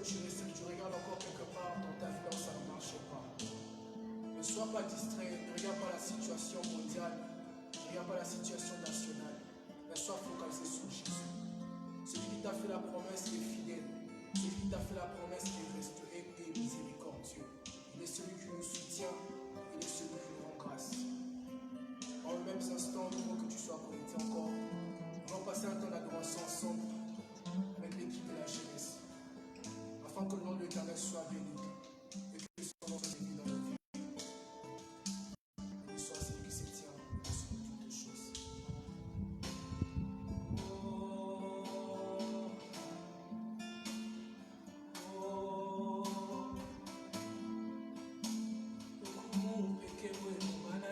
tu regardes encore quelque part dans ta vie là où ça ne marche pas. Ne sois pas distrait, ne regarde pas la situation mondiale, ne regarde pas la situation nationale, mais sois focalisé sur Jésus. Celui qui t'a fait la promesse qui est fidèle, celui qui t'a fait la promesse qui est restauré et miséricordieux. Il est celui qui nous soutient, il est celui qui nous rend grâce. En les mêmes instants, il faut que tu sois connecté encore. Nous allons passer un temps d'adoration ensemble avec l'équipe de la jeunesse, afin que le nom de l'Éternel soit béni et que son nom soit béni dans nos vies. Béni soit celui qui se tient au-dessus de toutes choses. Pequeno, mana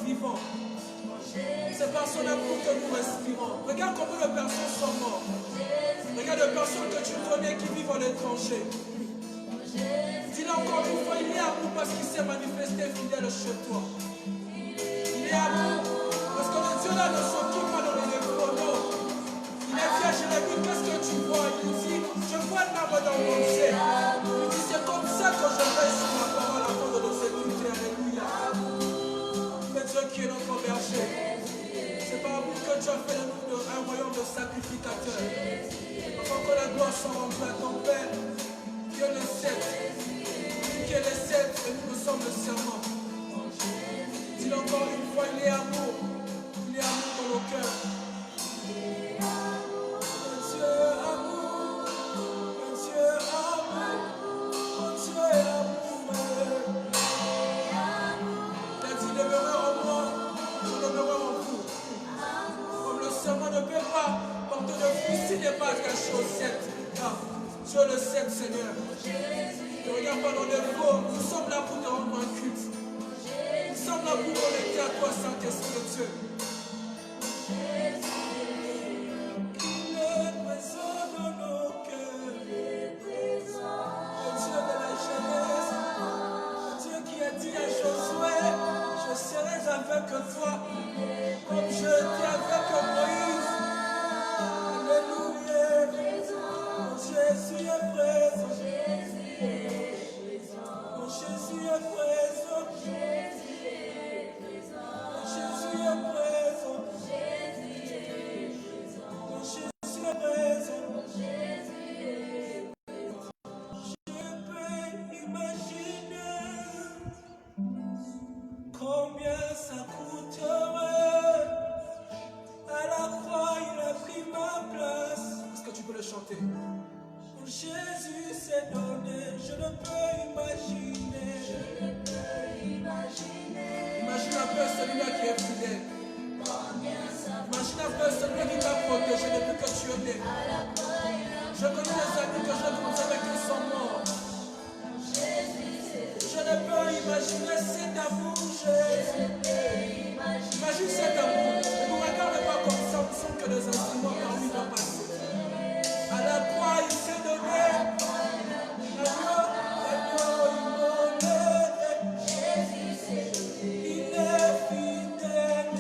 vivants. C'est par son amour que nous respirons. Regarde combien de personnes sont mortes. Regarde les personnes que tu connais qui vivent à l'étranger. Dis-le encore une fois, il est amour parce qu'il s'est manifesté fidèle chez toi. Il est amour parce que le Dieu là ne s'occupe pas de les photos. Il est fier, Jérémie, qu'est-ce que tu vois? Il dit, je vois l'arbre dans mon ciel. Il dit, c'est comme ça que je veille sur ma parole afin de nous écouter. Alléluia. C'est Dieu qui est notre berger. C'est par amour que tu as fait de nous un royaume de sacrificateurs. Afin que la gloire soit remplie à ton Père. Dieu le sait. Qui est le sept et nous sommes le serment. Dis-le encore une fois, il est amour. Il est amour dans nos cœurs. S'il n'est pas caché au 7, Dieu le sait, Seigneur. Ne regarde pas dans les faux. Nous sommes là pour te rendre un culte. Nous sommes là pour connecter à toi, Saint-Esprit de Dieu. Il est présent dans nos cœurs. Le Dieu de la jeunesse. Le Dieu qui a dit à Josué, je serai avec toi comme je étais avec Moïse. Jésus est présent. Mon Jésus est présent. Mon Jésus est présent. Mon Jésus est présent. Je peux imaginer combien ça coûterait. À la croix, il a pris ma place. Est-ce que tu peux le chanter? Jésus s'est donné, je ne peux imaginer. Imagine un peu celui-là qui est fidèle. Imagine un peu celui-là qui t'a protégé depuis que tu es né. Je connais des amis que je connais avec qui sont morts. Je ne peux imaginer cet amour, Jésus. Imagine cet amour. Ne nous regarde pas comme ça, nous sommes que des instruments parmi nos passés. À la croix, il s'est donné. Il est fidèle.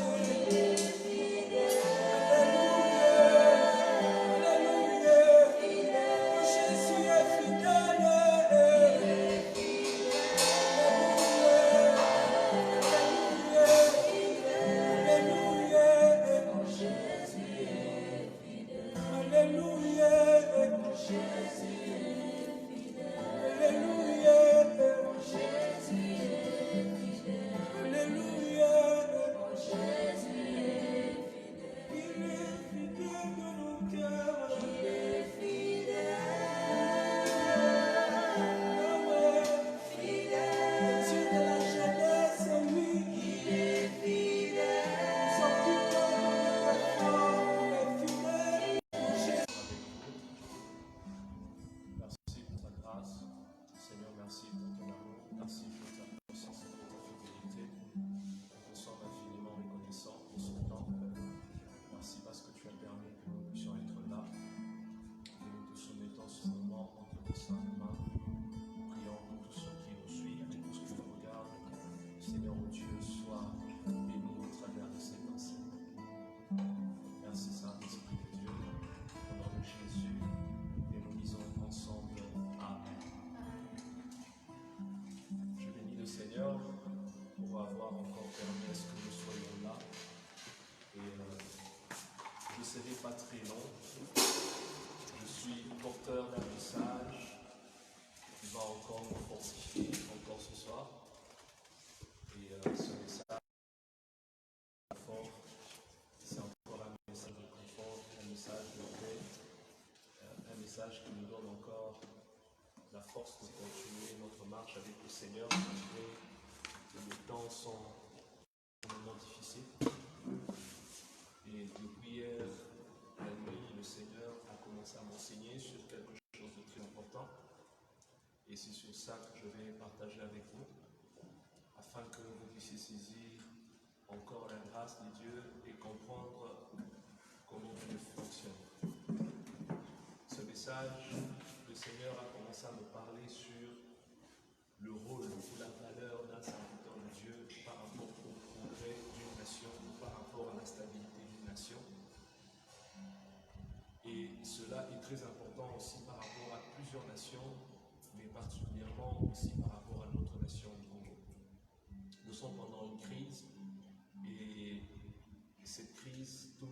Pas très long. Je suis porteur d'un message qui va encore nous fortifier encore ce soir. Et ce message fort, c'est encore un message de confort, un message de paix, un message qui nous donne encore la force de continuer notre marche avec le Seigneur malgré que les temps sont vraiment difficiles. Et depuis hier, la nuit, le Seigneur a commencé à m'enseigner sur quelque chose de très important. Et c'est sur ça que je vais partager avec vous, afin que vous puissiez saisir encore la grâce de Dieu et comprendre comment Dieu fonctionne. Ce message, le Seigneur a commencé à me parler sur le rôle ou la valeur d'un serviteur de Dieu par rapport au progrès d'une nation ou par rapport à la stabilité d'une nation. Et cela est très important aussi par rapport à plusieurs nations, mais particulièrement aussi par rapport à notre nation du Congo. Nous sommes pendant une crise et cette crise, tout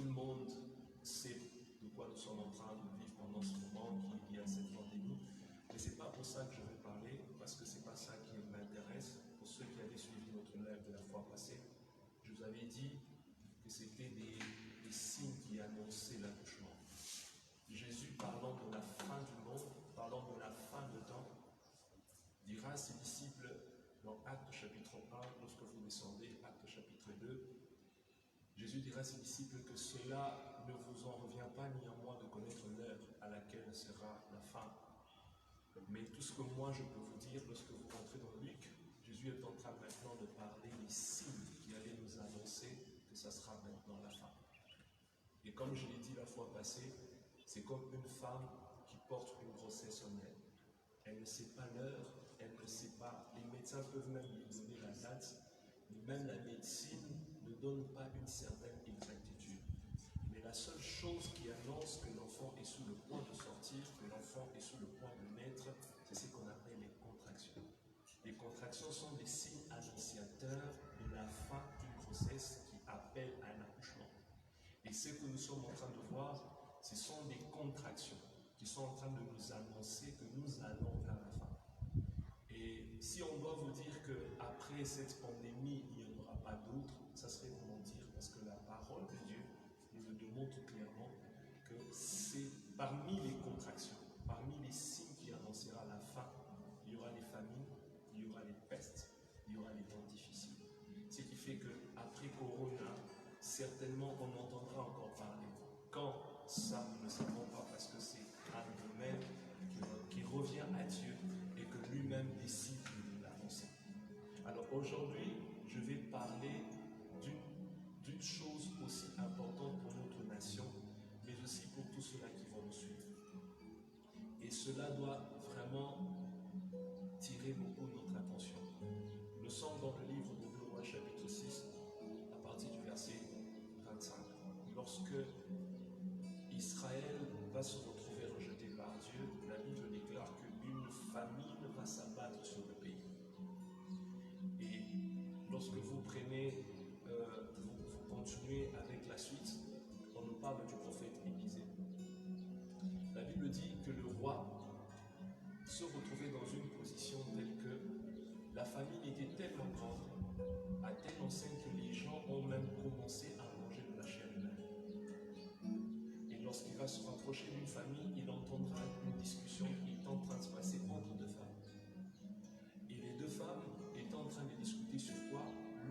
le monde sait de quoi nous sommes en train de vivre pendant ce moment, qu'il y a cette pandémie. Mais ce n'est pas pour ça que je vais parler, parce que ce n'est pas ça qui m'intéresse. Pour ceux qui avaient suivi notre live de la fois passée, je vous avais dit que c'était des signes qui annonçaient l'accouchement. Jésus, parlant de la fin du monde, parlant de la fin de temps, dira à ses disciples dans Actes chapitre 1, lorsque vous descendez, Actes chapitre 2, Jésus dira à ses disciples que cela ne vous en revient pas ni à moi de connaître l'heure à laquelle sera la fin. Mais tout ce que moi je peux vous dire, lorsque vous rentrez dans Luc, Jésus est en train maintenant de parler des signes qui allaient nous annoncer que ça sera maintenant la fin. Et comme je l'ai dit la fois passée, c'est comme une femme qui porte une grossesse en elle. Elle ne sait pas l'heure, elle ne sait pas. Les médecins peuvent même lui donner la date, mais même la médecine ne donne pas une certaine exactitude. Mais la seule chose qui annonce que l'enfant est sur le point de sortir, que l'enfant est sur le point de naître, c'est ce qu'on appelle les contractions. Les contractions sont des signes annonciateurs de la fin d'une grossesse qui appelle à un accouchement. Et ce que nous sommes en train de voir, ce sont des contractions qui sont en train de nous annoncer que nous allons vers la fin. Et si on doit vous dire qu'après cette pandémie, il n'y en aura pas d'autres, ça serait vous mentir, parce que la parole de Dieu nous le démontre clairement que c'est parmi les contractions, parmi les signes qui annoncera la fin, il y aura les famines, il y aura les pestes, il y aura les temps difficiles. Ce qui fait qu'après Corona, certainement on entendra encore parler. Quand ça, nous ne savons pas, parce que c'est un domaine qui revient à Dieu et que lui-même décide de nous l'annoncer. Alors aujourd'hui, je vais parler d'une chose aussi importante pour notre nation, mais aussi pour tous ceux-là qui vont nous suivre. Et cela doit vraiment tirer beaucoup notre attention. Nous sommes dans le livre de 2 Rois chapitre 6, à partir du verset 25. Lorsque Israël va se retrouver rejeté par Dieu, la Bible déclare qu'une famine va s'abattre sur le pays. Et lorsque vous prenez, vous continuez avec la suite, on nous parle du prophète Élisée. La Bible dit que le roi se retrouvait dans une position telle que la famine était tellement grande, à telle enseigne que les gens ont même commencé à manger de la chair humaine. Lorsqu'il va se rapprocher d'une famille, il entendra une discussion qui est en train de se passer entre deux femmes. Et les deux femmes étaient en train de discuter sur quoi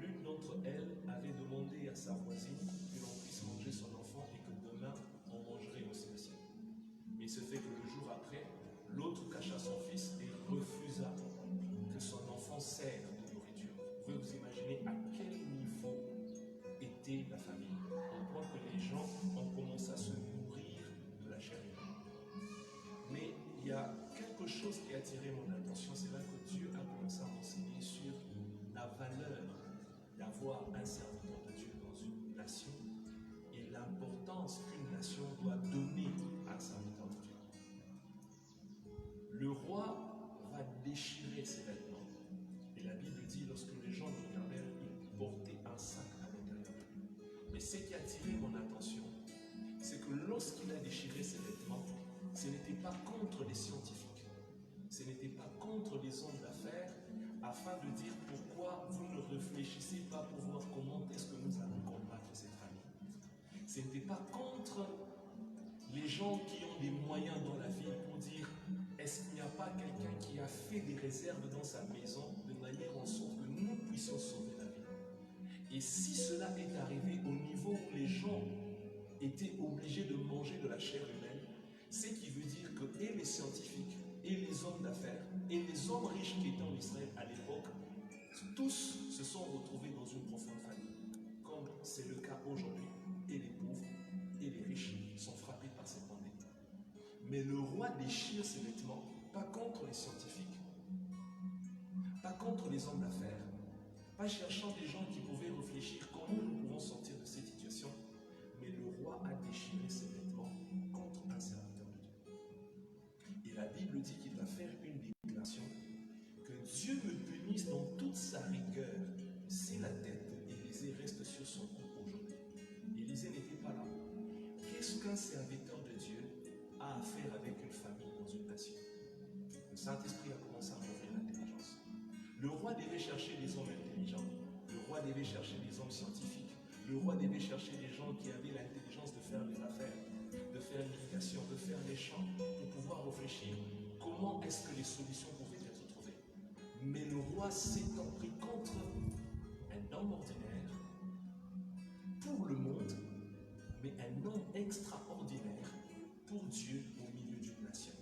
l'une d'entre elles avait demandé à sa voisine que l'on puisse manger son enfant et que demain on mangerait aussi le sien. Mais il se fait que le jour après, l'autre cacha son fils et refusa que son enfant sert de nourriture. Vous pouvez vous imaginer à quel niveau était la famille. On voit que les gens ont commencé à se nourrir de la chair humaine. Mais il y a quelque chose qui a attiré mon attention, c'est là que Dieu a commencé à m'enseigner sur la valeur d'avoir un serviteur de Dieu dans une nation et l'importance qu'une nation doit donner à un serviteur de Dieu. Le roi va déchirer ses vêtements. Et la Bible dit, lorsque les gens le regardèrent, ils portaient un sac à l'intérieur de lui. Mais ce qui a attiré mon attention, c'est que lorsqu'il a déchiré ses vêtements, ce n'était pas contre les scientifiques, ce n'était pas contre les hommes d'affaires, afin de dire pourquoi vous ne réfléchissez pas pour voir comment est-ce que nous allons combattre cette famine. Ce n'était pas contre les gens qui ont des moyens dans la ville pour dire est-ce qu'il n'y a pas quelqu'un qui a fait des réserves dans sa maison de manière en sorte que nous puissions sauver la vie. Et si cela est arrivé au niveau où les gens étaient obligés de manger de la chair humaine, ce qui veut dire que et les scientifiques, et les hommes d'affaires, et les hommes riches qui étaient en Israël à l'époque, tous se sont retrouvés dans une profonde famine. c'est le cas aujourd'hui, et les pauvres et les riches sont frappés par cette pandémie. Mais le roi déchire ses vêtements, pas contre les scientifiques, pas contre les hommes d'affaires, pas cherchant des gens qui pouvaient réfléchir comment nous pouvons sortir de cette situation, mais le roi a déchiré ses vêtements contre un serviteur de Dieu. Et la Bible dit qu'il va faire une déclaration, que Dieu me punisse dans toute sa rigueur si la tête d'Élisée reste sur son cou aujourd'hui. Élisée n'était pas là. Qu'est-ce qu'un serviteur de Dieu a à faire avec une famille dans une nation? Le Saint-Esprit a commencé à m'ouvrir l'intelligence. Le roi devait chercher des hommes intelligents. Le roi devait chercher des hommes scientifiques. Le roi devait chercher des gens qui avaient l'intelligence de faire les affaires, de faire l'irrigation, de faire les champs, pour pouvoir réfléchir comment est-ce que les solutions pouvaient être trouvées. Mais le roi s'étant pris contre un homme ordinaire pour le monde, mais un homme extraordinaire pour Dieu au milieu d'une nation.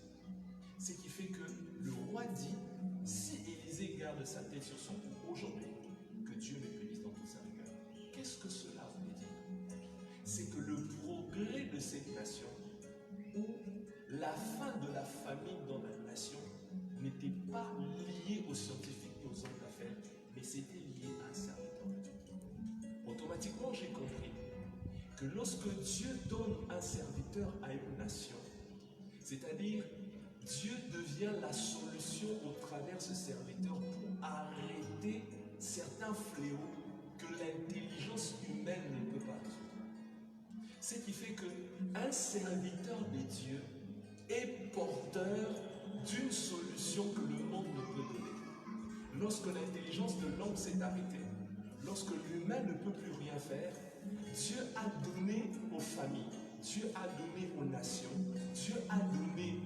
Ce qui fait que le roi dit, si Élisée garde sa tête sur son cou aujourd'hui, que Dieu me punisse dans toute sa rigueur. Qu'est-ce que cela voulait dire? C'est que le progrès de cette nation, ou la fin de la famine dans la nation, n'était pas lié aux scientifiques et aux hommes d'affaires, mais c'était lié à un serviteur de Dieu. Automatiquement, j'ai compris que lorsque Dieu donne un serviteur à une nation, c'est-à-dire Dieu devient la solution au travers de ce serviteur pour arrêter certains fléaux que l'intelligence humaine ne peut pas résoudre. Ce qui fait qu'un serviteur de Dieu est porteur d'une solution que le monde ne peut donner. Lorsque l'intelligence de l'homme s'est arrêtée, lorsque l'humain ne peut plus rien faire, Dieu a donné aux familles, Dieu a donné aux nations, Dieu a donné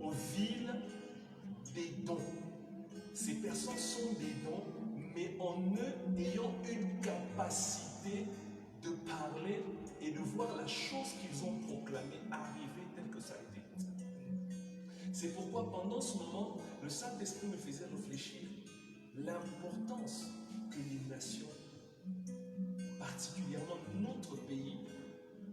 aux villes des dons. Ces personnes sont des dons, mais en eux ayant une capacité de parler et de voir la chose qu'ils ont proclamée arriver telle que ça a été. C'est pourquoi pendant ce moment, le Saint-Esprit me faisait réfléchir l'importance que les nations, particulièrement notre pays,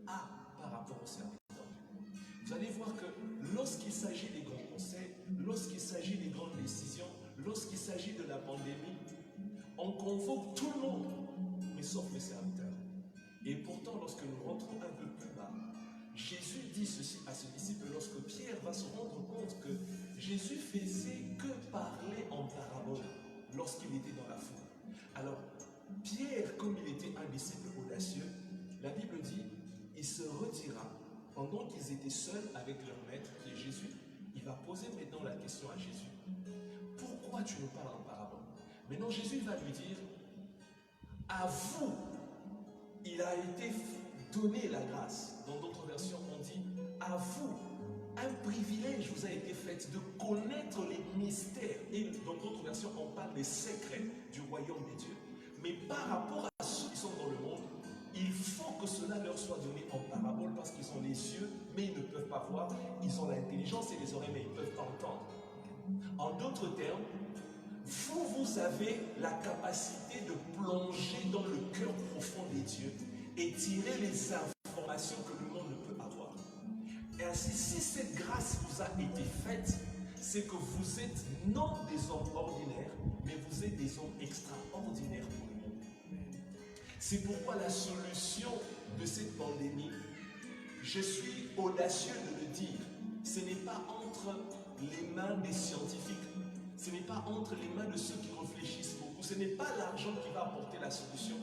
a par rapport au serviteur de Dieu. Vous allez voir que lorsqu'il s'agit des grands conseils, lorsqu'il s'agit des grandes décisions, lorsqu'il s'agit de la pandémie, on convoque tout le monde, mais sauf les serviteurs. Et pourtant, lorsque nous rentrons un peu plus bas, Jésus dit ceci à ses disciples lorsque Pierre va se rendre compte que Jésus faisait que parler en parabole lorsqu'il était dans la foule. Alors, Pierre, comme il était un disciple audacieux, la Bible dit, il se retira pendant qu'ils étaient seuls avec leur maître, qui est Jésus. Il va poser maintenant la question à Jésus. Pourquoi tu nous parles en parabole? Maintenant, Jésus va lui dire, à vous, il a été donné la grâce. Dans d'autres versions, on dit, à vous, un privilège vous a été fait de connaître les mystères. Et dans d'autres versions, on parle des secrets du royaume des dieux. Mais par rapport à ceux qui sont dans le monde, il faut que cela leur soit donné en parabole parce qu'ils ont les yeux, mais ils ne peuvent pas voir. Ils ont l'intelligence et les oreilles, mais ils ne peuvent pas entendre. En d'autres termes, vous avez la capacité de plonger dans le cœur profond des dieux et tirer les informations que le monde ne peut avoir. Et ainsi, si cette grâce vous a été faite, c'est que vous êtes non des hommes ordinaires, mais vous êtes des hommes extraordinaires pour le monde. C'est pourquoi la solution de cette pandémie, je suis audacieux de le dire, ce n'est pas entre les mains des scientifiques, ce n'est pas entre les mains de ceux qui réfléchissent beaucoup, ce n'est pas l'argent qui va apporter la solution,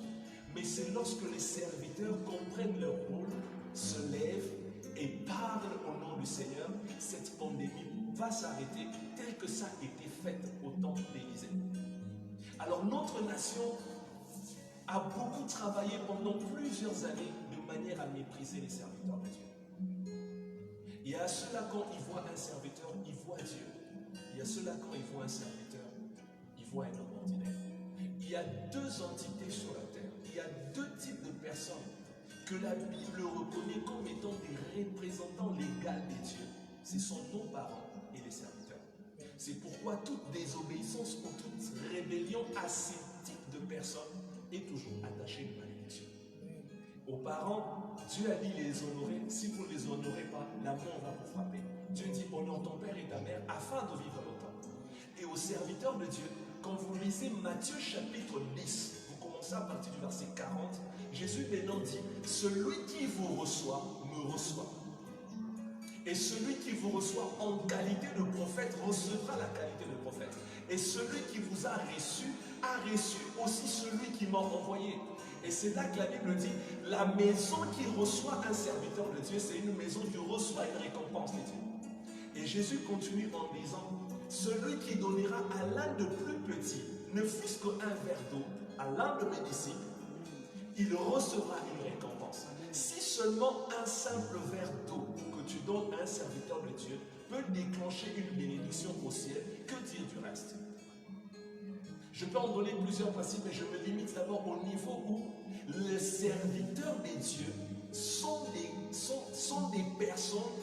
mais c'est lorsque les serviteurs comprennent leur rôle, se lèvent et parlent au nom du Seigneur, cette pandémie va s'arrêter telle que ça a été fait au temps d'Élisée. Alors notre nation a beaucoup travaillé pendant plusieurs années de manière à mépriser les serviteurs de Dieu. Et à ceux-là, quand ils voient un serviteur, ils voient Dieu. Et à ceux-là, quand ils voient un serviteur, ils voient un homme ordinaire. Il y a deux entités sur la terre. Il y a deux types de personnes que la Bible reconnaît comme étant des représentants légaux des dieux. Ce sont nos parents et les serviteurs. C'est pourquoi toute désobéissance ou toute rébellion à ces types de personnes est toujours attachée à une malédiction. Aux parents, Dieu a dit les honorer. Si vous ne les honorez pas, la mort va vous frapper. Dieu dit honore ton père et ta mère afin de vivre longtemps. Et aux serviteurs de Dieu, quand vous lisez Matthieu chapitre 10, vous commencez à partir du verset 40, Jésus maintenant dit, celui qui vous reçoit, me reçoit. Et celui qui vous reçoit en qualité de prophète recevra la qualité de prophète. Et celui qui vous a reçu aussi celui qui m'a envoyé. Et c'est là que la Bible dit, la maison qui reçoit un serviteur de Dieu, c'est une maison qui reçoit une récompense de Dieu. Et Jésus continue en disant, celui qui donnera à l'un de plus petits, ne fût-ce qu'un verre d'eau, à l'un de mes disciples, il recevra une récompense. Si seulement un simple verre d'eau que tu donnes à un serviteur de Dieu peut déclencher une bénédiction au ciel, que dire du reste? Je peux en donner plusieurs principes, mais je me limite d'abord au niveau où les serviteurs des dieux sont des personnes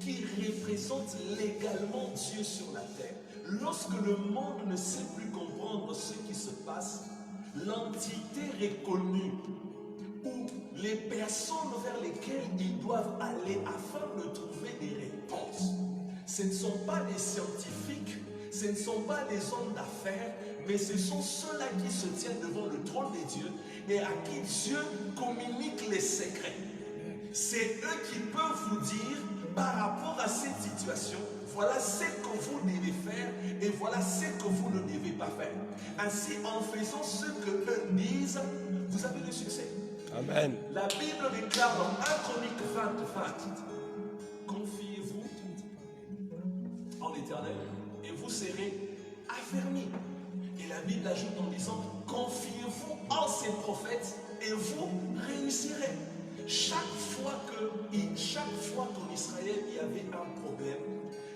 qui représentent légalement Dieu sur la terre. Lorsque le monde ne sait plus comprendre ce qui se passe, l'entité reconnue ou les personnes vers lesquelles ils doivent aller afin de trouver des réponses, ce ne sont pas des scientifiques, ce ne sont pas des hommes d'affaires, mais ce sont ceux-là qui se tiennent devant le trône des dieux et à qui Dieu communique les secrets. C'est eux qui peuvent vous dire, par rapport à cette situation, voilà ce que vous devez faire et voilà ce que vous ne devez pas faire. Ainsi, en faisant ce que eux disent, vous avez le succès. Amen. La Bible déclare dans 1 Chronique 20, confiez-vous en l'Éternel et vous serez affermis. Et la Bible ajoute en disant, confiez-vous en ces prophètes et vous réussirez. Chaque fois qu'en Israël il y avait un problème,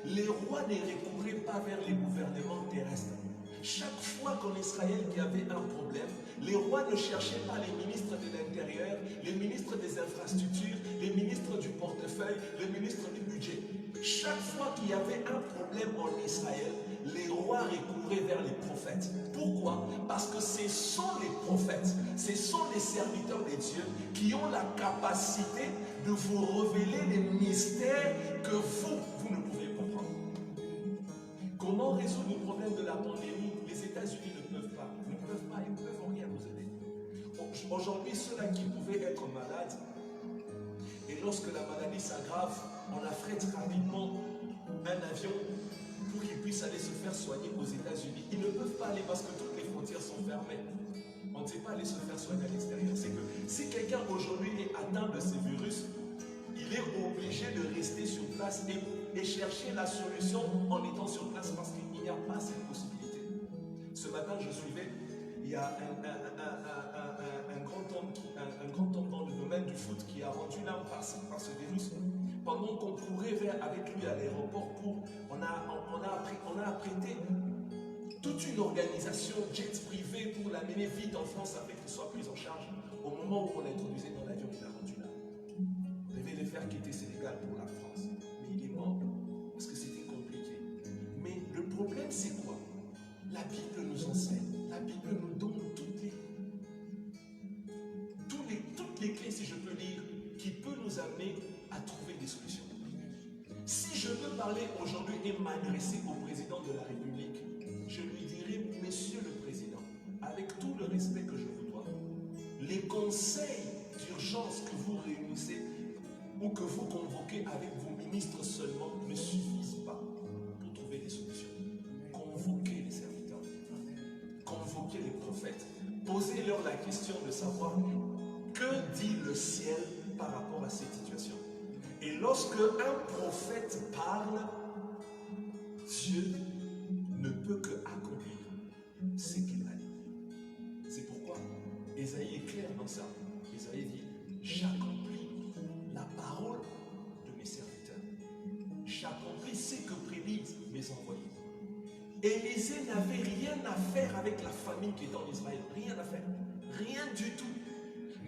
les rois ne recouraient pas vers les gouvernements terrestres. Chaque fois qu'en Israël il y avait un problème, les rois ne cherchaient pas les ministres de l'Intérieur, les ministres des infrastructures, les ministres du portefeuille, les ministres du budget. Chaque fois qu'il y avait un problème en Israël, les rois recouraient vers les prophètes. Pourquoi? Parce que ce sont les prophètes, ce sont les serviteurs de Dieu qui ont la capacité de vous révéler les mystères que vous ne pouvez pas comprendre. Comment résoudre le problème de la pandémie? Les États-Unis ne peuvent pas, ils ne peuvent rien nous aider. Aujourd'hui, ceux-là qui pouvaient être malades, et lorsque la maladie s'aggrave, on affrète rapidement un avion pour qu'ils puissent aller se faire soigner aux États-Unis. Ils ne peuvent pas aller parce que toutes les frontières sont fermées. On ne sait pas aller se faire soigner à l'extérieur. C'est que si quelqu'un aujourd'hui est atteint de ce virus, il est obligé de rester sur place et chercher la solution en étant sur place parce qu'il n'y a pas cette possibilité. Ce matin, je suivais, il y a un grand homme dans le domaine du foot qui a rendu l'âme par ce virus. Pendant qu'on courait avec lui à l'aéroport, on a prêté toute une organisation jet privé pour l'amener vite en France afin qu'il soit pris en charge. Au moment où on l'a introduit dans l'avion, il a rendu là. On devait le faire quitter Sénégal pour la France. Mais il est mort parce que c'était compliqué. Mais le problème, c'est quoi? La Bible nous enseigne. La Bible nous donne toutes les clés, si je peux dire, qui peuvent nous amener à trouver des solutions. Si je veux parler aujourd'hui et m'adresser au président de la République, je lui dirai, Monsieur le Président, avec tout le respect que je vous dois, les conseils d'urgence que vous réunissez ou que vous convoquez avec vos ministres seulement ne suffisent pas pour trouver des solutions. Convoquez les serviteurs de Dieu, convoquez les prophètes, posez-leur la question de savoir que dit le ciel par rapport à cette situation. Et lorsque un prophète parle, Dieu ne peut que accomplir ce qu'il a dit. C'est pourquoi Ésaïe est clair dans ça. Ésaïe dit, j'accomplis la parole de mes serviteurs. J'accomplis ce que prédisent mes envoyés. Élisée n'avait rien à faire avec la famine qui est en Israël. Rien à faire. Rien du tout.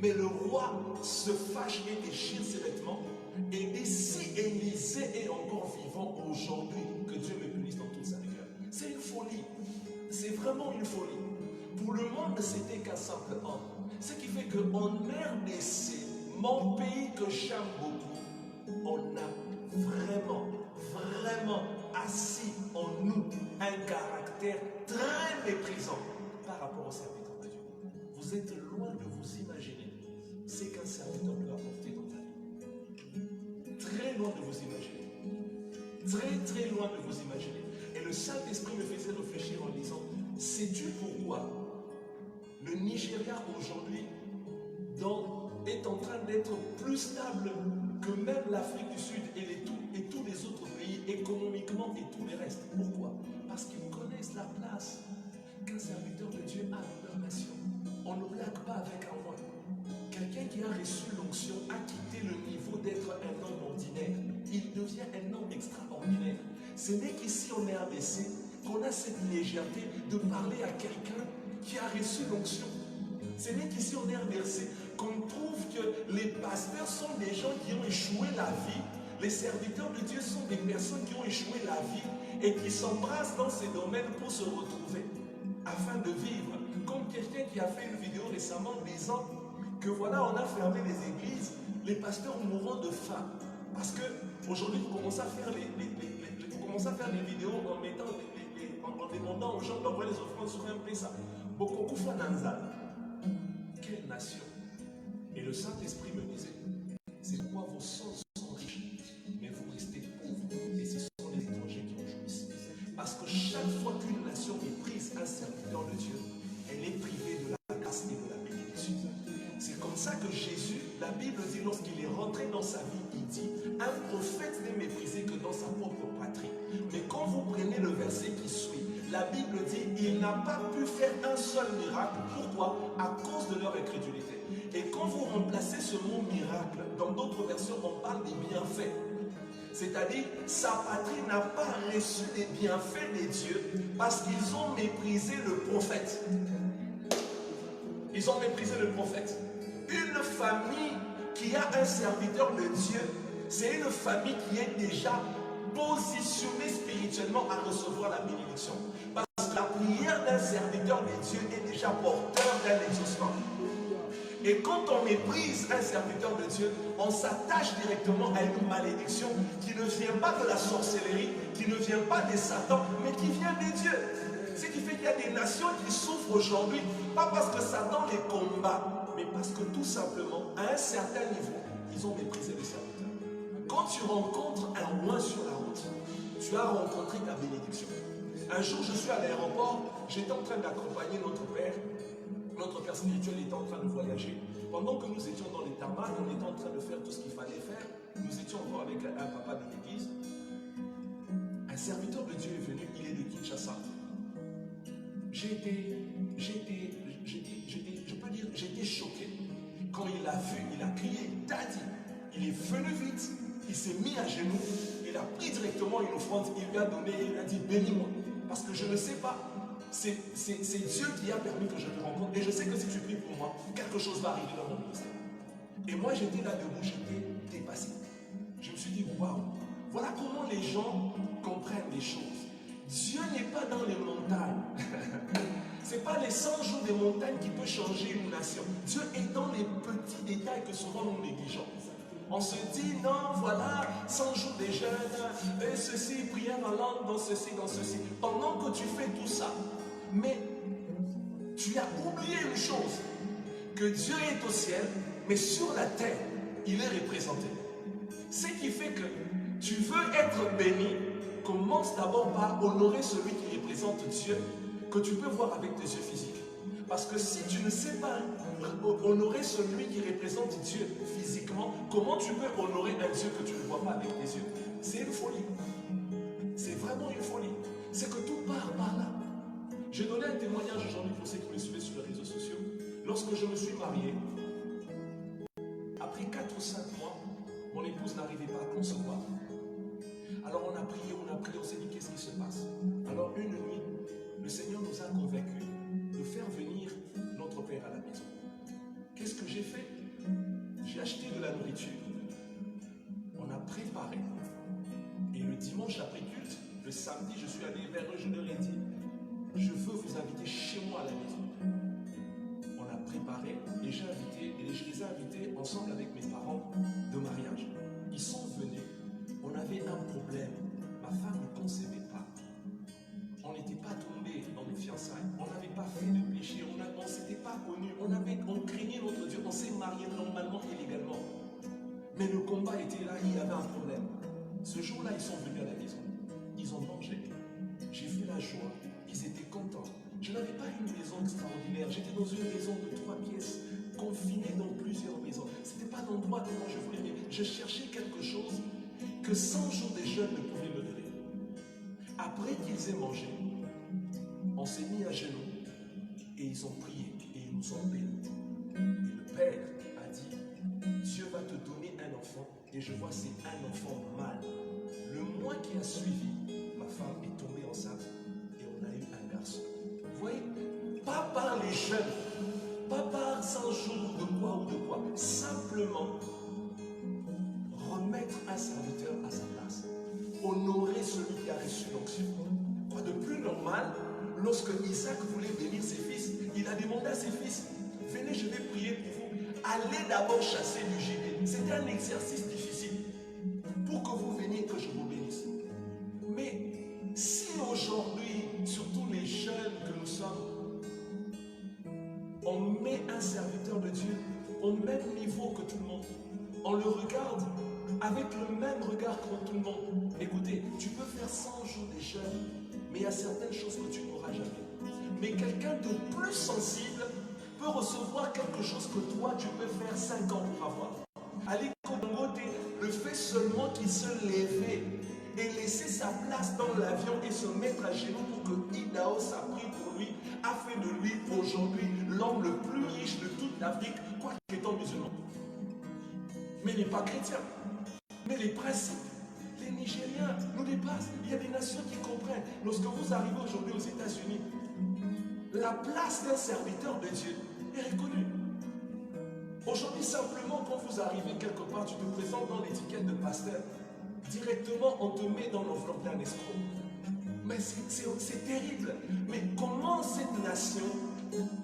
Mais le roi se fâche et déchire ses vêtements et dit, si Élisée est encore vivant aujourd'hui, que Dieu me punisse dans toute sa rigueur. C'est une folie. C'est vraiment une folie. Pour le monde, c'était qu'un simple homme. Ce qui fait qu'en RDC, mon pays que j'aime beaucoup, on a vraiment assis en nous un caractère très méprisant par rapport au serviteur de Dieu. Vous êtes loin de vous imaginer ce qu'un serviteur peut apporter dans ta vie. Très loin de vous imaginer. Très loin de vous imaginer. Et le Saint-Esprit me faisait réfléchir en disant, sais-tu pourquoi le Nigeria aujourd'hui est en train d'être plus stable que même l'Afrique du Sud et tous les autres pays économiquement et tout le reste. Pourquoi? Parce qu'ils connaissent la place qu'un serviteur de Dieu a dans leur nation. On ne blague pas avec un roi. Quelqu'un qui a reçu l'onction a quitté le niveau d'être un homme ordinaire. Il devient un homme extraordinaire. Ce n'est qu'ici en RDC qu'on a cette légèreté de parler à quelqu'un qui a reçu l'onction. Ce n'est qu'ici en RDC qu'on trouve que les pasteurs sont des gens qui ont échoué la vie. Les serviteurs de Dieu sont des personnes qui ont échoué la vie et qui s'embrassent dans ces domaines pour se retrouver afin de vivre. Comme quelqu'un qui a fait une vidéo récemment disant que voilà, on a fermé les églises, les pasteurs mourront de faim. Parce qu'aujourd'hui, vous commencez à faire des vidéos en demandant aux gens d'envoyer les offrandes sur un ça. Beaucoup Nanzal. Quelle nation? Et le Saint-Esprit me disait, c'est pourquoi vos sens sont riches, mais vous restez pauvres. Et ce sont les étrangers qui en jouissent. Parce que chaque fois qu'une nation méprise un serviteur de Dieu, elle est privée de la grâce et de la bénédiction. C'est comme ça que Jésus, la Bible dit, lorsqu'il est rentré dans sa vie, il dit, un prophète n'est méprisé que dans sa propre patrie. Mais quand vous prenez le verset qui suit, la Bible dit, il n'a pas pu faire un seul miracle. Pourquoi? À cause de leur incrédulité. Et quand vous remplacez ce mot miracle, dans d'autres versions, on parle des bienfaits. C'est-à-dire, sa patrie n'a pas reçu les bienfaits des dieux parce qu'ils ont méprisé le prophète. Ils ont méprisé le prophète. Une famille qui a un serviteur de Dieu, c'est une famille qui est déjà positionnée spirituellement à recevoir la bénédiction. Parce que la prière d'un serviteur de Dieu est déjà porteur d'un exaucement. Et quand on méprise un serviteur de Dieu, on s'attache directement à une malédiction qui ne vient pas de la sorcellerie, qui ne vient pas de Satan, mais qui vient des dieux. Ce qui fait qu'il y a des nations qui souffrent aujourd'hui, pas parce que Satan les combat, mais parce que tout simplement, à un certain niveau, ils ont méprisé le serviteur. Quand tu rencontres un roi sur la route, tu as rencontré ta bénédiction. Un jour, je suis à l'aéroport, j'étais en train d'accompagner notre père spirituel était en train de voyager. Pendant que nous étions dans les tarmacs, on était en train de faire tout ce qu'il fallait faire. Nous étions encore avec un papa de l'église. Un serviteur de Dieu est venu, il est de Kinshasa. J'étais choqué. Quand il l'a vu, il a crié, Daddy. Il est venu vite, il s'est mis à genoux, il a pris directement une offrande, il lui a donné, il lui a dit, bénis-moi. Parce que je ne sais pas. C'est Dieu qui a permis que je te rencontre. Et je sais que si tu pries pour moi, quelque chose va arriver dans mon ministère. Et moi, j'étais là debout, j'étais dépassé. Je me suis dit, waouh, voilà comment les gens comprennent les choses. Dieu n'est pas dans les montagnes. Ce n'est pas les 100 jours des montagnes qui peuvent changer une nation. Dieu est dans les petits détails que souvent nous négligeons. On se dit, non, voilà, 100 jours de jeûne, et ceci, prière en langue, dans ceci, dans ceci. Pendant que tu fais tout ça, mais tu as oublié une chose, que Dieu est au ciel, mais sur la terre, il est représenté. Ce qui fait que tu veux être béni, commence d'abord par honorer celui qui représente Dieu, que tu peux voir avec tes yeux physiques. Parce que si tu ne sais pas honorer celui qui représente Dieu physiquement, comment tu peux honorer un Dieu que tu ne vois pas avec tes yeux? C'est une folie. C'est vraiment une folie. C'est que tout part par là. J'ai donné un témoignage aujourd'hui pour ceux qui me suivaient sur les réseaux sociaux. Lorsque je me suis marié, après 4 ou 5 mois, mon épouse n'arrivait pas à concevoir. Alors on a prié, on s'est dit qu'est-ce qui se passe? Alors une nuit, le Seigneur nous a convaincus de faire venir notre père à la maison. Qu'est-ce que j'ai fait? J'ai acheté de la nourriture. On a préparé. Et le dimanche après culte, le samedi, je suis allé vers eux, je leur ai dit, je veux vous inviter chez moi à la maison. On a préparé et je les ai invités ensemble avec mes parents de mariage. Ils sont venus, on avait un problème. Ma femme ne concevait pas. On n'était pas tombé dans nos fiançailles, on n'avait pas fait de péché, on ne s'était pas connus, on craignait notre Dieu, on s'est marié normalement et légalement. Mais le combat était là, il y avait un problème. Ce jour-là, ils sont venus à la maison, ils ont mangé. J'ai vu la joie, ils étaient contents. Je n'avais pas une maison extraordinaire, j'étais dans une maison de 3 pièces, confinée dans plusieurs maisons. Ce n'était pas l'endroit que moi je voulais, mais je cherchais quelque chose que 100 jours de jeûne ne pouvaient me donner. Après qu'ils aient mangé, on s'est mis à genoux et ils ont prié et ils nous ont bénis. Et le Père a dit, Dieu va te donner un enfant et je vois c'est un enfant mâle. Le mois qui a suivi, ma femme est tombée enceinte et on a eu un garçon. Vous voyez, pas par les jeunes, pas par 100 jours de quoi ou de quoi, simplement remettre un serviteur à sa place, honorer celui qui a reçu l'onction. Quoi de plus normal, lorsque Isaac voulait bénir ses fils, il a demandé à ses fils, venez, je vais prier pour vous, allez d'abord chasser du gibier. C'était un exercice difficile pour que vous veniez, que je vous bénisse. Mais si aujourd'hui, surtout les jeunes que nous sommes, on met un serviteur de Dieu au même niveau que tout le monde, on le regarde avec le même regard que tout le monde. Écoutez, tu peux faire 100 jours de jeûne, mais il y a certaines choses que tu n'auras jamais. Mais quelqu'un de plus sensible peut recevoir quelque chose que toi, tu peux faire 5 ans pour avoir. Ali Kongote, le fait seulement qu'il se levait et laisser sa place dans l'avion et se mettre à genoux pour que Idaos a pris pour lui, a fait de lui aujourd'hui l'homme le plus riche de toute l'Afrique, quoi qu'il étant musulman. Mais il n'est pas chrétien. Mais les principes, les Nigériens nous dépassent. Il y a des nations qui comprennent. Lorsque vous arrivez aujourd'hui aux États-Unis, la place d'un serviteur de Dieu est reconnue. Aujourd'hui, simplement, quand vous arrivez quelque part, tu te présentes dans l'étiquette de pasteur. Directement, on te met dans l'enveloppe d'un escroc. Mais c'est terrible. Mais comment cette nation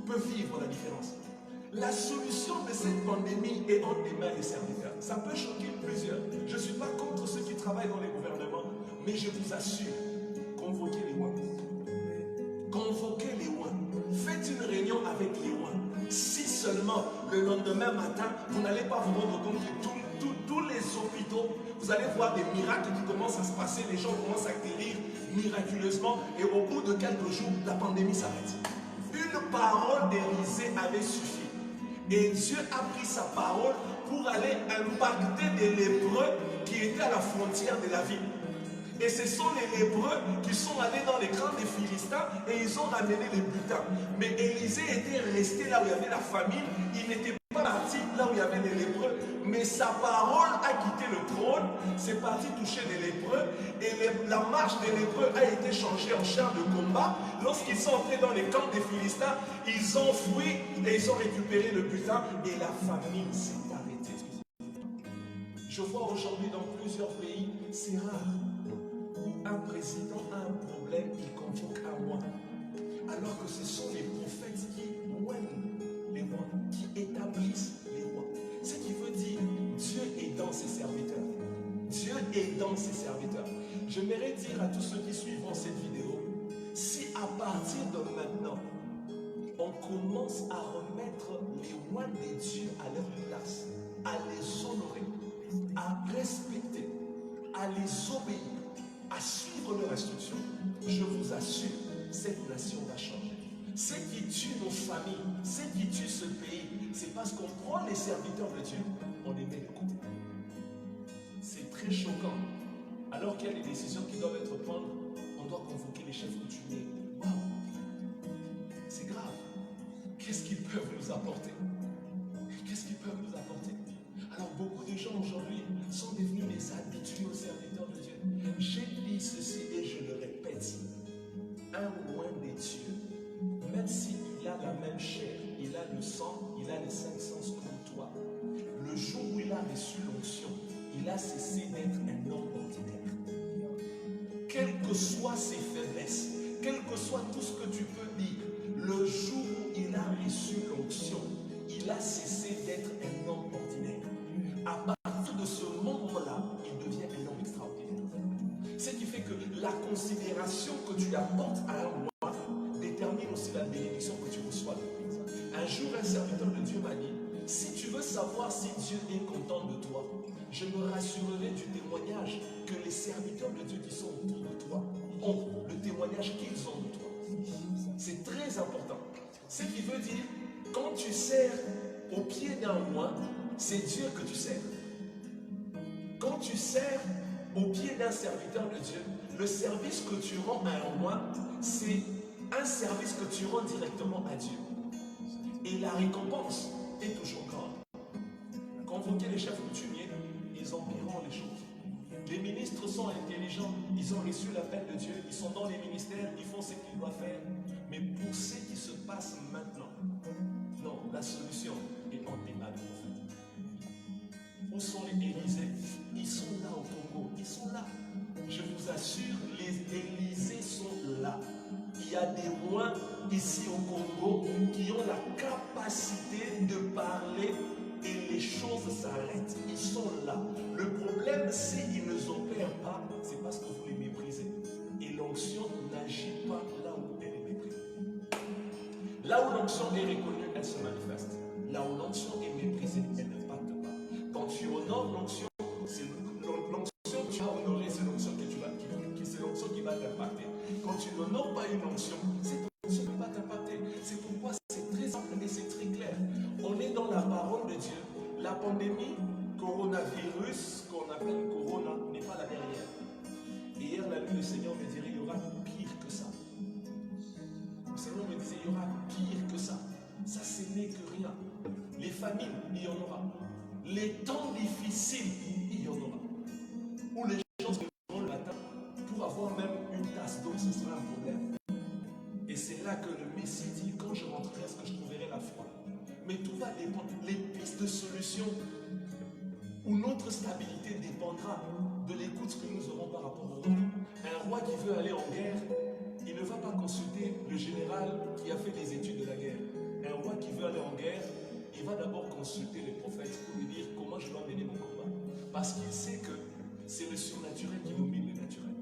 peut vivre la différence? La solution de cette pandémie est entre les mains des serviteurs. Ça peut choquer plusieurs. Je ne suis pas contre ceux qui travaillent dans les gouvernements, mais je vous assure, convoquez les ouins. Convoquez les ouins. Faites une réunion avec les ouins. Si seulement le lendemain matin, vous n'allez pas vous rendre compte que tous les hôpitaux, vous allez voir des miracles qui commencent à se passer, les gens commencent à guérir miraculeusement, et au bout de quelques jours, la pandémie s'arrête. Une parole d'Élisée avait suffi. Et Dieu a pris sa parole pour aller impacter des lépreux qui étaient à la frontière de la ville. Et ce sont les lépreux qui sont allés dans les camps des Philistins et ils ont ramené les butins. Mais Élisée était resté là où il y avait la famine, il n'était pas parti là où il y avait les lépreux. Mais sa parole a quitté le trône, c'est parti toucher des lépreux et la marche des lépreux a été changée en char de combat. Lorsqu'ils sont entrés dans les camps des Philistins, ils ont fui et ils ont récupéré le butin et la famine s'est arrêtée. Je vois aujourd'hui dans plusieurs pays, c'est rare. Un président a un problème, il convoque un roi. Alors que ce sont les prophètes qui oignent les rois, qui établissent les rois. Ce qui veut dire, Dieu est dans ses serviteurs. Dieu est dans ses serviteurs. J'aimerais dire à tous ceux qui suivront cette vidéo, si à partir de maintenant, on commence à remettre les rois des dieux à leur place, à les honorer, à respecter, à les obéir, à suivre leurs instructions, je vous assure, cette nation va changer. Ce qui tue nos familles, ce qui tue ce pays, c'est parce qu'on prend les serviteurs de Dieu, on les met de côté. C'est très choquant. Alors qu'il y a des décisions qui doivent être prises, on doit convoquer les chefs coutumiers. Waouh! C'est grave. Qu'est-ce qu'ils peuvent nous apporter? Qu'est-ce qu'ils peuvent nous apporter? Alors beaucoup de gens aujourd'hui sont devenus des habitués aux serviteurs de Dieu. J'ai dit ceci et je le répète. Un loin des dieux, même s'il a la même chair, il a le sang, il a les 5 sens comme toi. Le jour où il a reçu l'onction, il a cessé d'être un homme ordinaire. Quelles que soient ses faiblesses, quel que soit tout ce que tu peux dire, le jour où il a reçu l'onction. Il a cessé d'être un homme ordinaire. À partir de ce moment-là, il devient un homme extraordinaire. Ce qui fait que la considération que tu apportes à un roi détermine aussi la bénédiction que tu reçois de lui. Un jour, un serviteur de Dieu m'a dit, si tu veux savoir si Dieu est content de toi, je me rassurerai du témoignage que les serviteurs de Dieu qui sont autour de toi ont, le témoignage qu'ils ont de toi. C'est très important. Ce qui veut dire, quand tu sers au pied d'un roi, c'est Dieu que tu sers. Quand tu sers au pied d'un serviteur de Dieu, le service que tu rends à un roi, c'est un service que tu rends directement à Dieu. Et la récompense est toujours grande. Convoquez les chefs coutumiers, ils empireront les choses. Les ministres sont intelligents, ils ont reçu l'appel de Dieu, ils sont dans les ministères, ils font ce qu'ils doivent faire. Mais pour ce qui se passe maintenant, non, la solution est entébable en fait. Où sont les Élysées? Ils sont là au Congo, ils sont là. Je vous assure, les Élysées sont là. Il y a des rois ici au Congo qui ont la capacité de parler et les choses s'arrêtent. Ils sont là. Le problème, s'ils ne opèrent pas, c'est parce que vous les méprisez. Et l'onction n'agit pas là où elle est méprisée. Là où l'onction est reconnue, elle se manifeste. Là où l'onction est méprisée, elle n'impacte pas. Quand tu honores l'onction, c'est l'onction que tu vas honorer, c'est l'onction c'est l'onction qui va t'impacter. Quand tu n'honores pas une onction, c'est ton onction qui va t'impacter. C'est pourquoi c'est très simple et c'est très clair. On est dans la parole de Dieu. La pandémie, coronavirus, qu'on appelle corona, n'est pas la dernière. Et hier, la nuit, le Seigneur me dirait, il y aura pire que ça. Le Seigneur me disait, il y aura pire que ça. Ça, ce n'est que rien. Les famines, il y en aura. Les temps difficiles, il y en aura. Où les gens se lèveront le matin pour avoir même une tasse d'eau, ce sera un problème. Et c'est là que le Messie dit, quand je rentrerai, est-ce que je trouverai la foi? Mais tout va dépendre. Les pistes de solution où notre stabilité dépendra de l'écoute que nous aurons par rapport au roi. Un roi qui veut aller en guerre, il ne va pas consulter le général qui a fait des études de la guerre. Un roi qui veut aller en guerre, il va d'abord consulter les prophètes pour lui dire comment je dois mener mon combat. Parce qu'il sait que c'est le surnaturel qui domine le naturel.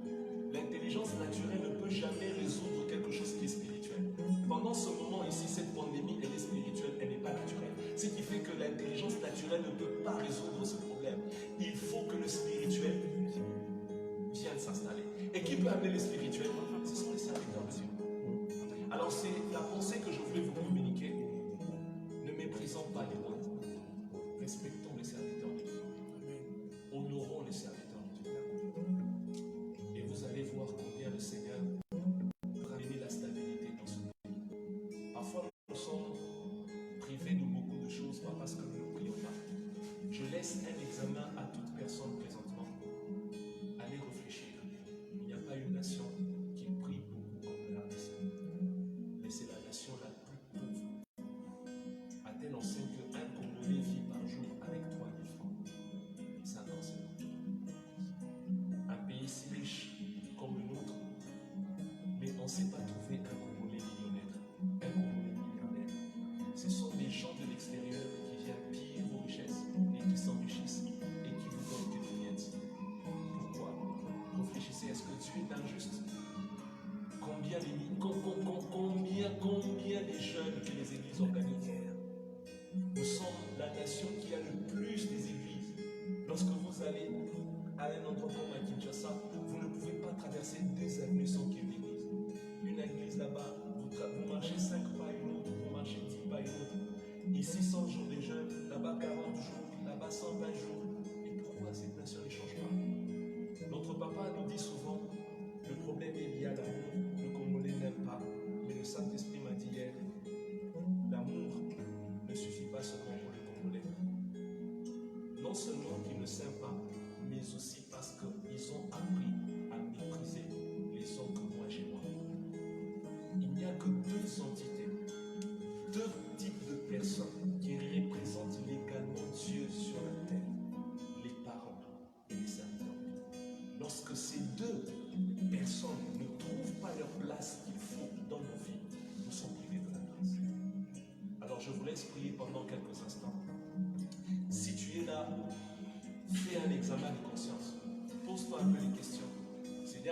L'intelligence naturelle ne peut jamais résoudre quelque chose qui est spirituel. Pendant ce moment ici, cette pandémie, elle est spirituelle, elle n'est pas naturelle. Ce qui fait que l'intelligence naturelle ne peut pas résoudre ce problème. Il faut que le spirituel vienne s'installer. Et qui peut amener le spirituel? Ce sont les serviteurs de Dieu. Alors c'est la pensée que je voulais vous communiquer. Ne méprisons pas les rois. Respectons les serviteurs de Dieu. Honorons les serviteurs de Dieu. Et vous allez voir combien le Seigneur ramener la stabilité dans ce pays. Parfois, nous sommes privés de beaucoup de choses, pas parce que nous ne prions pas. Je laisse un examen à toute personne présentement. Allez réfléchir. Il n'y a pas une nation qui prie beaucoup comme la RDC. Mais c'est la nation la plus pauvre. A-t-elle enseigne qu'un Congolais vit par jour avec 3 000 francs? Ça, non, c'est un pays si riche comme le nôtre, mais on ne sait pas trouver un Congolais millionnaire, un Congolais millionnaire. Ce sont des gens de l'extérieur qui viennent piller vos richesses et qui s'enrichissent et qui vous donnent que des miettes. Pourquoi? Réfléchissez, est-ce que Dieu est injuste? Combien des jeunes que les églises organisent? Nous sommes la nation qui a le plus des églises. Lorsque vous allez à un endroit comme à Kinshasa, vous ne pouvez pas traverser 2 avenues sans qu'il y ait une église. Une église là-bas, vous marchez 5 pas une autre, vous marchez 10 pas une autre. Ici 100 jours des jeunes, là-bas 40 jours, là-bas 120 jours. Et pourquoi cette nation ne change pas? Notre papa nous dit souvent, le problème est lié à l'amour. Le Congolais n'aime pas. Mais le Saint-Esprit m'a dit hier, l'amour ne suffit pas seulement pour les Congolais. Non seulement qu'ils ne s'aiment pas, mais aussi parce qu'ils ont appris à mépriser les hommes que moi j'ai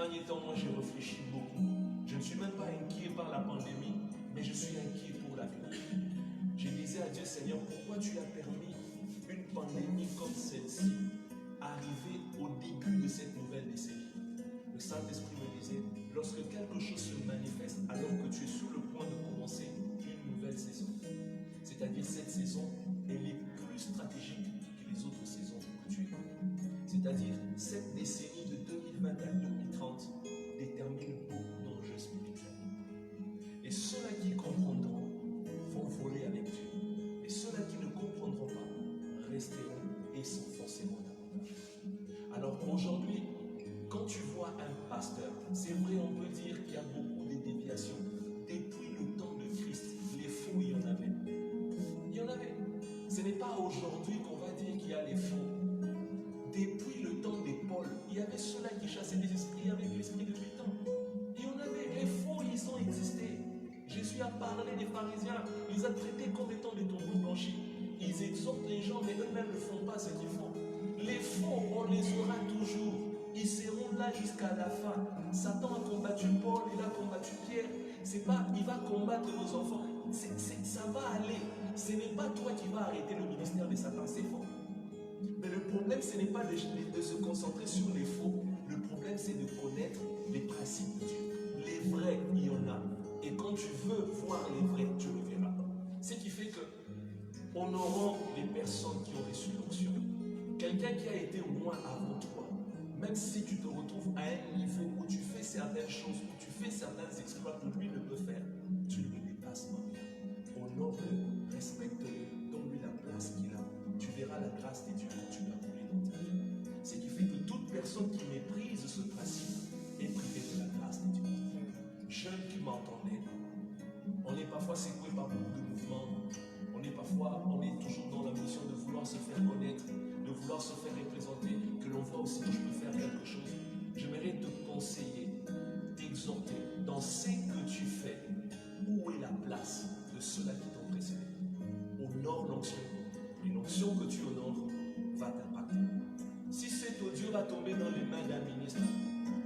derniers temps, moi, j'ai réfléchi beaucoup. Je ne suis même pas inquiet par la pandémie, mais je suis inquiet pour l'avenir. Je disais à Dieu, Seigneur, pourquoi tu as permis une pandémie comme celle-ci arriver au début de cette nouvelle décennie? Le Saint-Esprit me disait, lorsque quelque chose se manifeste alors que tu es sur le point de commencer une nouvelle saison, c'est-à-dire cette saison, elle est plus stratégique que les autres saisons que tu as. C'est-à-dire cette décennie de 2020 à 2030 détermine beaucoup d'enjeux spirituels. Et ceux-là qui comprendront vont voler avec Dieu. Et ceux-là qui ne comprendront pas resteront et s'enfonceront davantage. Alors aujourd'hui, quand tu vois un pasteur, c'est vrai, on peut dire qu'il y a beaucoup de déviations. Depuis le temps de Christ, les faux, il y en avait. Il y en avait. Ce n'est pas aujourd'hui qu'on va dire qu'il y a les faux. Depuis le temps des Paul, il y avait ceux-là qui chassaient des esprits avec l'esprit de 8 ans. Il y en avait. Les faux, ils ont existé. Jésus a parlé des pharisiens. Il les a traités comme étant des tombeaux blanchis. Ils exhortent les gens, mais eux-mêmes ne font pas ce qu'ils font. Les faux, on les aura toujours. Ils seront là jusqu'à la fin. Satan a combattu Paul, il a combattu Pierre. C'est pas, il va combattre nos enfants. Ça va aller. Ce n'est pas toi qui vas arrêter le ministère de Satan, c'est faux. Mais le problème, ce n'est pas de se concentrer sur les faux. Le problème, c'est de connaître les principes de Dieu. Les vrais, il y en a. Et quand tu veux voir les vrais, tu le verras. Ce qui fait que on aura les personnes qui ont reçu l'onction. Quelqu'un qui a été loin avant toi, même si tu te retrouves à un niveau où tu fais certaines choses, où tu fais certains exploits que lui ne peut faire, tu le dépasses maintenant. Honore-le, respecte-le, donne-lui la place qu'il a. Tu verras la grâce de Dieu quand tu vas rouler dans ta vie. Ce qui fait que toute personne qui méprise ce principe est privée de la grâce de Dieu. Jeunes qui m'entendaient, on est parfois secoué par beaucoup de mouvements. On est toujours dans la mission de vouloir se faire connaître, de vouloir se faire représenter, que l'on voit aussi que je peux faire quelque chose. J'aimerais te conseiller, t'exhorter dans ce que tu fais. Où est la place de ceux-là qui t'ont précédé? Honore l'onction. Et l'onction que tu honores va t'impacter. Si cet audio va tomber dans les mains d'un ministre,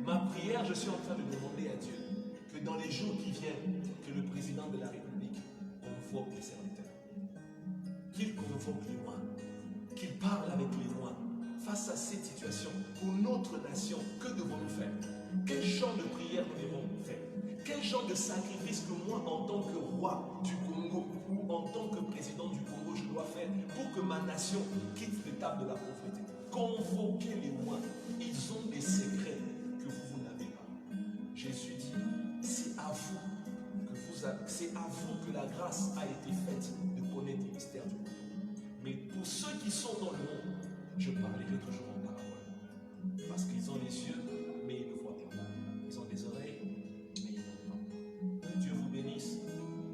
ma prière, je suis en train de demander à Dieu que dans les jours qui viennent, que le président de la République convoque les serviteurs. Qu'il convoque les moines, qu'il parle avec les moines. Face à cette situation, pour notre nation, que devons-nous faire? Quel genre de prière nous devons faire? Quel genre de sacrifice que moi, en tant que roi du Congo ou en tant que président du Congo, je dois faire pour que ma nation quitte l'étape de la pauvreté? Convoquez les moines. Ils ont des secrets que vous n'avez pas. Jésus dit, c'est à vous que la grâce a été faite de connaître le mystère du monde. Mais pour ceux qui sont dans le monde, je parlerai toujours en parabole. Parce qu'ils ont les yeux, mais ils ne voient pas. Ils ont des oreilles, mais ils n'entendent pas. Que Dieu vous bénisse.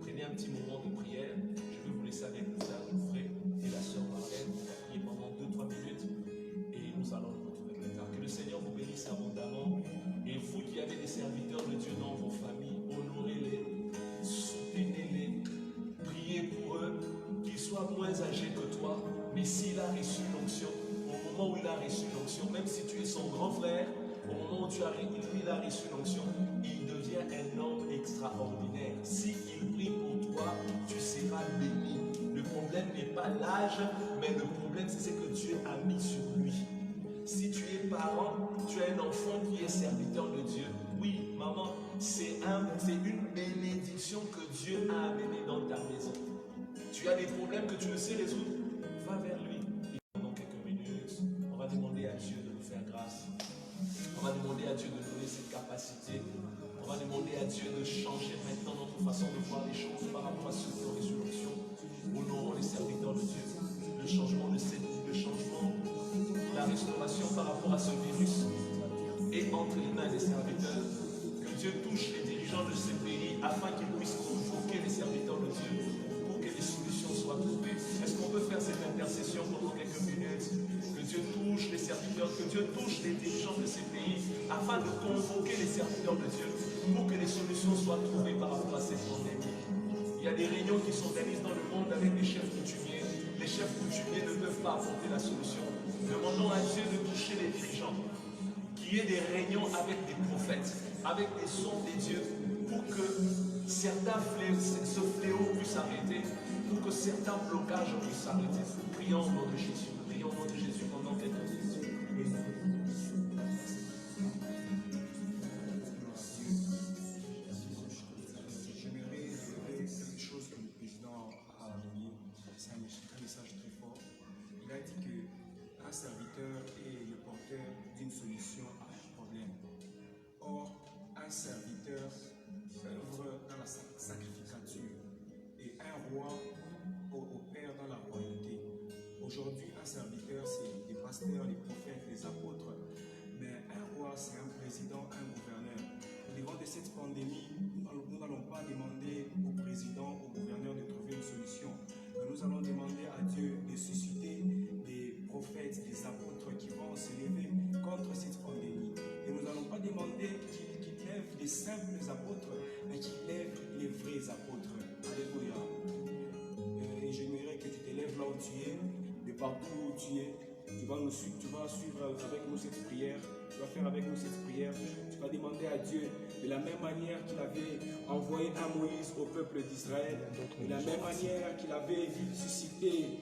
Prenez un petit moment de prière. Je vais vous laisser avec le frère Geoffrey et la sœur Marlène. On va prier pendant 2-3 minutes et nous allons nous retrouver plus tard. Que le Seigneur vous bénisse abondamment. Et vous qui avez des serviteurs de Dieu dans vos familles, honorez-les, soutenez-les, priez pour eux, qu'ils soient moins âgés que toi, mais s'il a reçu l'onction, au moment où il a reçu l'onction, même si tu es son grand frère, au moment où lui il a reçu l'onction, il devient un homme extraordinaire. S'il prie pour toi, tu seras béni. Le problème n'est pas l'âge, mais le problème c'est ce que Dieu a mis sur lui. Si tu es parent, tu as un enfant qui est serviteur de Dieu. Oui, maman, c'est une bénédiction que Dieu a amenée dans ta maison. Tu as des problèmes que tu ne sais résoudre, va vers lui. Pendant quelques minutes, on va demander à Dieu de nous faire grâce. On va demander à Dieu de nous donner cette capacité. On va demander à Dieu de changer maintenant notre façon de voir les choses par rapport à ceux qui ont résolution. Honorons les serviteurs de Dieu. Le changement de cette vie, le changement, la restauration par rapport à ce virus est entre les mains des serviteurs. Que Dieu touche les dirigeants de ce pays afin qu'ils puissent convoquer les serviteurs de Dieu pour que les solutions soient trouvées. Est-ce qu'on peut faire cette intercession pendant quelques minutes? Que Dieu touche les serviteurs, que Dieu touche les dirigeants de ces pays afin de convoquer les serviteurs de Dieu pour que les solutions soient trouvées par rapport à cette pandémie. Il y a des réunions qui s'organisent dans le monde avec les chefs coutumiers. Les chefs coutumiers ne peuvent pas apporter la solution. Demandons à Dieu de toucher les dirigeants qui qu'il y ait des réunions avec des prophètes, avec des sons des dieux, pour que certains ce fléau puisse arrêter, pour que certains blocages puissent s'arrêter. Prions au nom de Jésus. Prions au nom de Jésus pendant quelques minutes. Solution à un problème. Or, un serviteur œuvre dans la sacrificature et un roi opère dans la royauté. Aujourd'hui, un serviteur, c'est des pasteurs, des prophètes, des apôtres, mais un roi, c'est un président, un gouverneur. Au devant de cette pandémie, nous n'allons pas demander au président, au gouverneur de trouver une solution, mais nous allons demander à Dieu de susciter des prophètes, des apôtres qui vont se lever contre cette pandémie. Et nous n'allons pas demander qu'il lève les simples apôtres, mais qu'il lève les vrais apôtres. Alléluia. Et j'aimerais que tu te lèves là où tu es, de partout où tu es. Tu vas suivre avec nous cette prière. Tu vas faire avec nous cette prière. Tu vas demander à Dieu, de la même manière qu'il avait envoyé un Moïse au peuple d'Israël, de la même manière qu'il avait suscité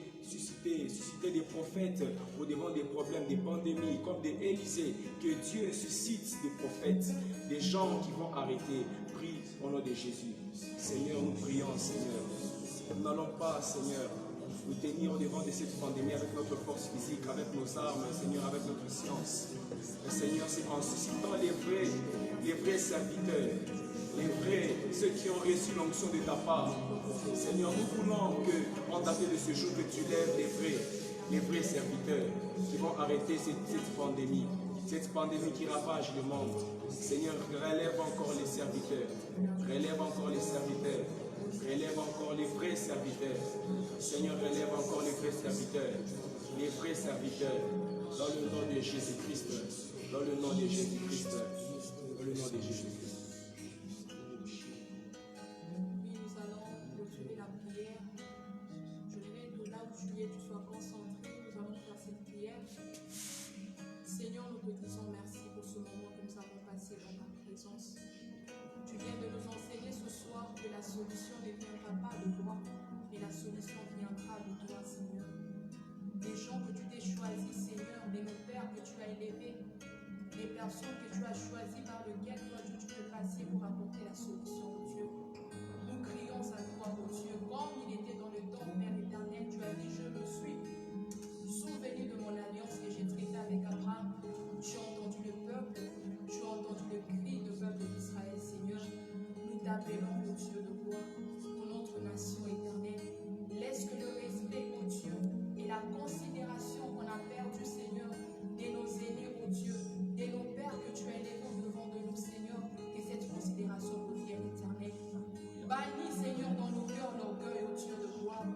des prophètes au devant des problèmes, des pandémies, comme des Élysées, que Dieu suscite des prophètes, des gens qui vont arrêter. Prie au nom de Jésus. Seigneur, nous prions, Seigneur. Nous n'allons pas, Seigneur, nous tenir au devant de cette pandémie avec notre force physique, avec nos armes, Seigneur, avec notre science. Mais Seigneur, c'est en suscitant les vrais serviteurs, les vrais, ceux qui ont reçu l'onction de ta part. Seigneur, nous voulons que, en daté de ce jour, que tu lèves les vrais serviteurs qui vont arrêter cette pandémie qui ravage le monde. Seigneur, relève encore les serviteurs, relève encore les serviteurs, relève encore les vrais serviteurs. Seigneur, relève encore les vrais serviteurs, dans le nom de Jésus-Christ, dans le nom de Jésus-Christ, dans le nom de Jésus-Christ. La solution ne viendra pas de toi, mais la solution viendra de toi, Seigneur. Les gens que tu t'es choisis, Seigneur, les pères que tu as élevés, les personnes que tu as choisies par lesquelles toi tu peux passer pour apporter la solution, oh Dieu. Nous crions à toi, oh Dieu, comme il était dans le temps, Père éternel, tu as dit, je me suis souvenu de mon alliance que j'ai traitée avec Abraham. Tu as entendu le peuple, tu as entendu le cri du peuple d'Israël, Seigneur. Nous t'appelons, oh Dieu de gloire, pour notre nation éternelle. Laisse que le respect, oh Dieu, et la considération qu'on a perdue, Seigneur, de nos aînés, oh Dieu, de nos pères que tu as élevés devant de nous, Seigneur, que cette considération devienne éternelle. Bannis, Seigneur, dans nos cœurs l'orgueil, oh Dieu de gloire.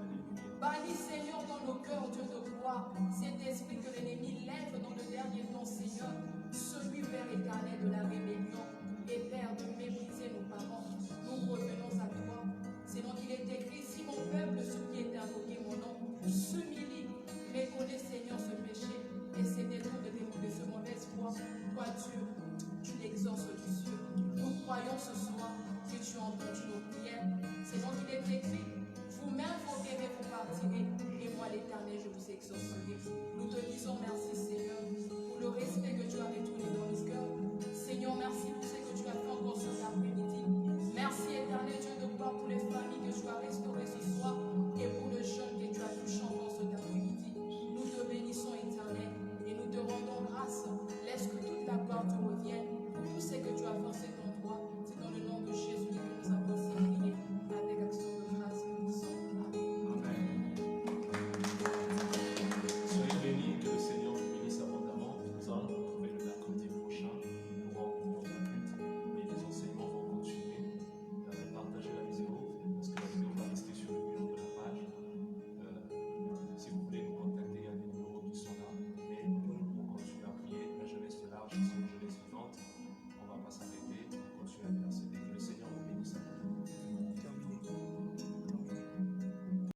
Bannis, Seigneur, dans nos cœurs, Dieu de gloire, cet esprit que l'ennemi lève dans le dernier temps, Seigneur, celui, Père éternel, de la rébellion, et Père, de mépriser nos parents. Nous revenons à toi. C'est donc qu'il est écrit, si mon peuple, ce qui est invoqué mon nom, s'humilie, méconnaît, Seigneur, ce péché, et se détourne de ce mauvais foi, toi, Dieu, tu l'exauces du ciel. Nous croyons ce soir que tu as entendu nos prières. C'est donc qu'il est écrit, vous m'invoquerez, vous partirez, et moi, l'Éternel, je vous exaucerai. Nous te disons merci, Seigneur, pour le respect que tu as retourné dans nos cœurs. Seigneur, merci pour ce que tu as fait encore cet après-midi. Merci, éternel Dieu de gloire, pour les familles que tu as restaurées ce soir et pour le jeune que tu as touché encore cet après-midi. Nous te bénissons, éternel, et nous te rendons grâce. Laisse que toute la gloire te revienne.